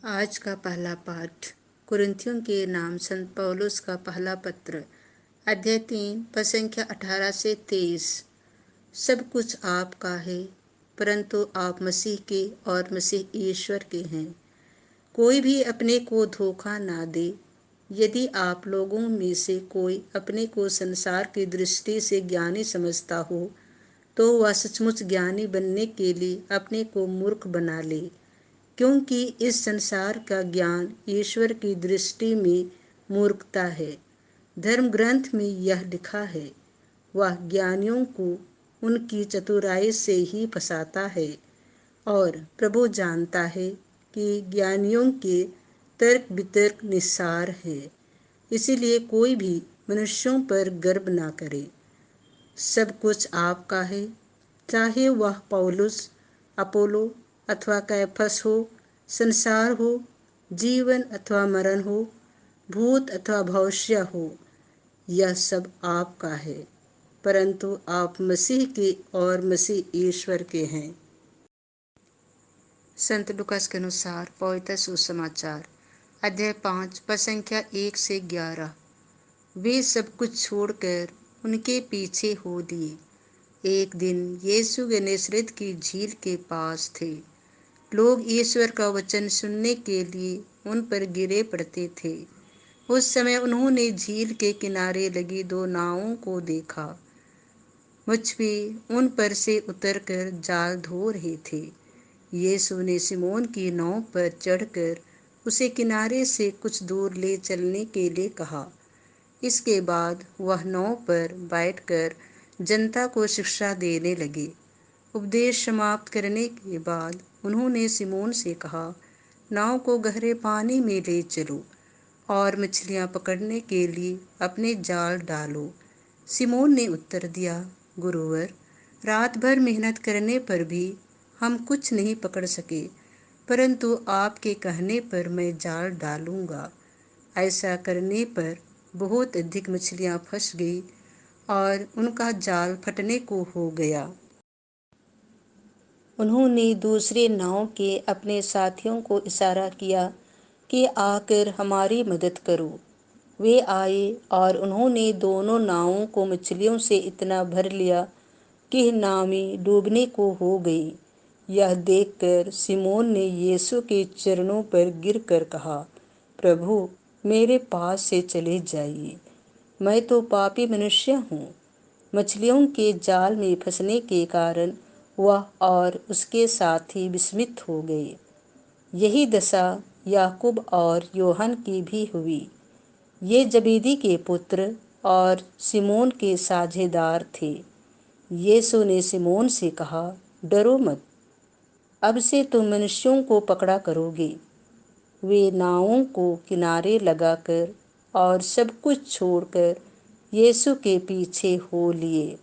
आज का पहला पाठ कुरिन्थियों के नाम संत पौलुस का पहला पत्र अध्याय 3 पद संख्या 18 से 23। सब कुछ आपका है, परंतु आप मसीह के और मसीह ईश्वर के हैं। कोई भी अपने को धोखा ना दे। यदि आप लोगों में से कोई अपने को संसार की दृष्टि से ज्ञानी समझता हो, तो वह सचमुच ज्ञानी बनने के लिए अपने को मूर्ख बना ले, क्योंकि इस संसार का ज्ञान ईश्वर की दृष्टि में मूर्खता है। धर्म ग्रंथ में यह लिखा है, वह ज्ञानियों को उनकी चतुराई से ही फंसाता है, और प्रभु जानता है कि ज्ञानियों के तर्क वितर्क निस्सार है। इसीलिए कोई भी मनुष्यों पर गर्व ना करे। सब कुछ आपका है, चाहे वह पौलुस, अपोलो अथवा कैफस हो, संसार हो, जीवन अथवा मरण हो, भूत अथवा भविष्य हो, यह सब आपका है, परंतु आप मसीह के और मसीह ईश्वर के हैं। संत लूकास के अनुसार पवित्र सुसमाचार अध्याय 5 पद संख्या 1 से 11। वे सब कुछ छोड़कर उनके पीछे हो दिए। एक दिन यीशु गन्नेसरेत की झील के पास थे। लोग ईश्वर का वचन सुनने के लिए उन पर गिरे पड़ते थे। उस समय उन्होंने झील के किनारे लगी 2 नावों को देखा। मुझपी उन पर से उतरकर जाल धो रहे थे। यीशु ने सिमोन की नाव पर चढ़कर उसे किनारे से कुछ दूर ले चलने के लिए कहा। इसके बाद वह नाव पर बैठकर जनता को शिक्षा देने लगे। उपदेश समाप्त करने के बाद उन्होंने सिमोन से कहा, नाव को गहरे पानी में ले चलो और मछलियां पकड़ने के लिए अपने जाल डालो। सिमोन ने उत्तर दिया, गुरुवर, रात भर मेहनत करने पर भी हम कुछ नहीं पकड़ सके, परंतु आपके कहने पर मैं जाल डालूंगा। ऐसा करने पर बहुत अधिक मछलियां फंस गई और उनका जाल फटने को हो गया। उन्होंने दूसरे नाव के अपने साथियों को इशारा किया कि आकर हमारी मदद करो। वे आए और उन्होंने दोनों नावों को मछलियों से इतना भर लिया कि नावें डूबने को हो गई। यह देखकर सिमोन ने यीशु के चरणों पर गिरकर कहा, प्रभु, मेरे पास से चले जाइए, मैं तो पापी मनुष्य हूँ। मछलियों के जाल में फंसने के कारण वह और उसके साथी विस्मित हो गए। यही दशा याकूब और योहन की भी हुई। ये जबेदी के पुत्र और सिमोन के साझेदार थे। यीशु ने सिमोन से कहा, डरो मत, अब से तुम मनुष्यों को पकड़ा करोगे। वे नावों को किनारे लगाकर और सब कुछ छोड़कर यीशु के पीछे हो लिए।